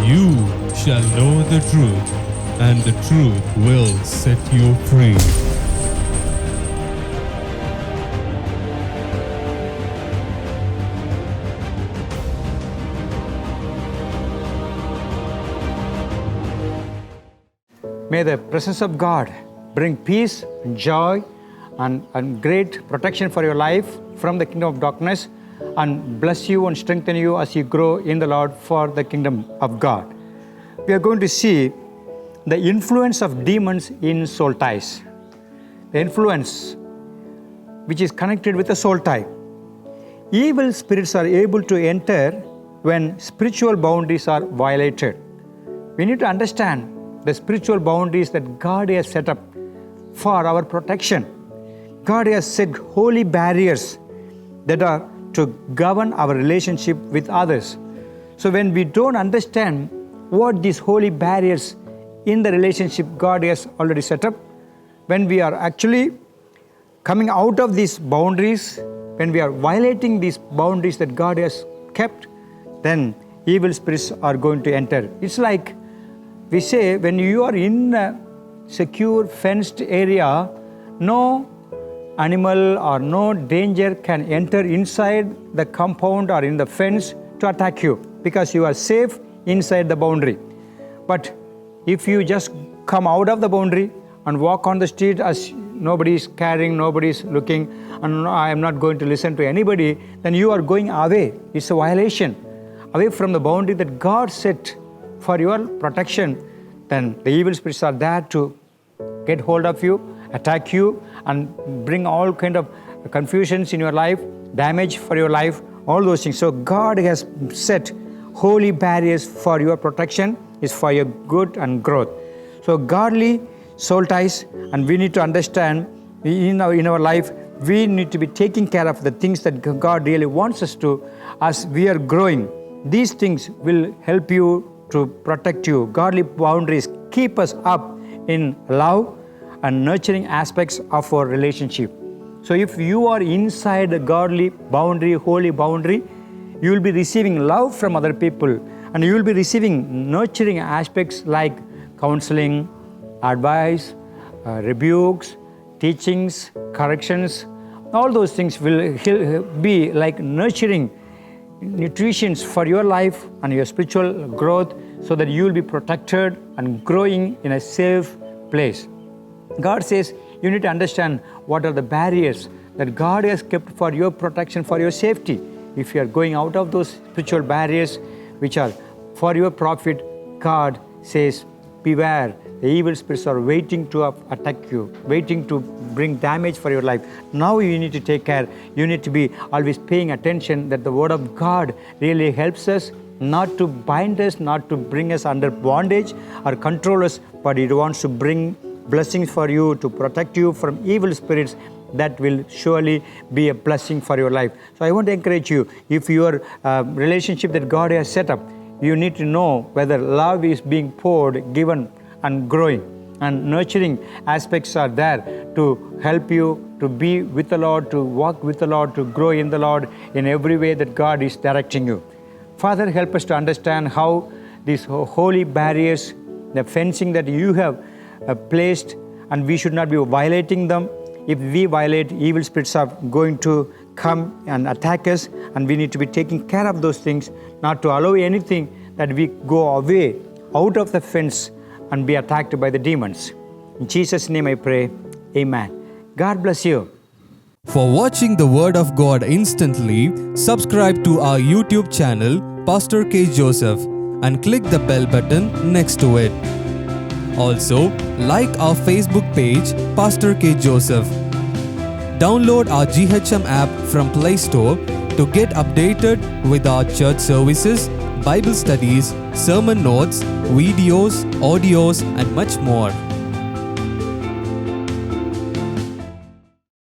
you shall know the truth, and the truth will set you free. May the presence of God bring peace and joy and great protection for your life from the kingdom of darkness, and bless you and strengthen you as you grow in the Lord for the kingdom of God. We are going to see the influence of demons in soul ties. The influence which is connected with the soul tie. Evil spirits are able to enter when spiritual boundaries are violated. We need to understand the spiritual boundaries that God has set up for our protection. God has set holy barriers that are to govern our relationship with others. So when we don't understand what these holy barriers in the relationship God has already set up, when we are actually coming out of these boundaries, when we are violating these boundaries that God has kept, then evil spirits are going to enter. It's like we say, when you are in a secure fenced area, no animal or no danger can enter inside the compound or in the fence to attack you, because you are safe inside the boundary. But if you just come out of the boundary and walk on the street as nobody is caring, nobody is looking, and I am not going to listen to anybody, then you are going away. It's a violation. Away from the boundary that God set for your protection. Then the evil spirits are there to get hold of you, attack you, and bring all kind of confusions in your life, damage for your life, all those things. So God has set holy barriers for your protection, is for your good and growth. So godly soul ties, and we need to understand in our life, we need to be taking care of the things that God really wants us to as we are growing. These things will help you to protect you. Godly boundaries keep us up in love and nurturing aspects of our relationship. So if you are inside a godly boundary, holy boundary, you will be receiving love from other people, and you will be receiving nurturing aspects like counseling, advice, rebukes, teachings, corrections. All those things will be like nurturing nutritions for your life and your spiritual growth, so that you will be protected and growing in a safe place. God says you need to understand what are the barriers that God has kept for your protection, for your safety. If you are going out of those spiritual barriers which are for your profit, God says, beware. The evil spirits are waiting to attack you, waiting to bring damage for your life. Now you need to take care. You need to be always paying attention that the Word of God really helps us, not to bind us, not to bring us under bondage or control us, but it wants to bring blessings for you, to protect you from evil spirits. That will surely be a blessing for your life. So I want to encourage you, if your relationship that God has set up, you need to know whether love is being poured, given, and growing, and nurturing aspects are there to help you to be with the Lord, to walk with the Lord, to grow in the Lord in every way that God is directing you. Father, help us to understand how these holy barriers, the fencing that you have placed, and we should not be violating them. If we violate, evil spirits are going to come and attack us, and we need to be taking care of those things, not to allow anything that we go away out of the fence and be attacked by the demons. In Jesus' name I pray, amen. God bless you. For watching the Word of God instantly, subscribe to our YouTube channel, Pastor K. Joseph, and click the bell button next to it. Also, like our Facebook page, Pastor K. Joseph. Download our GHM app from Play Store to get updated with our church services, Bible studies, sermon notes, videos, audios, and much more.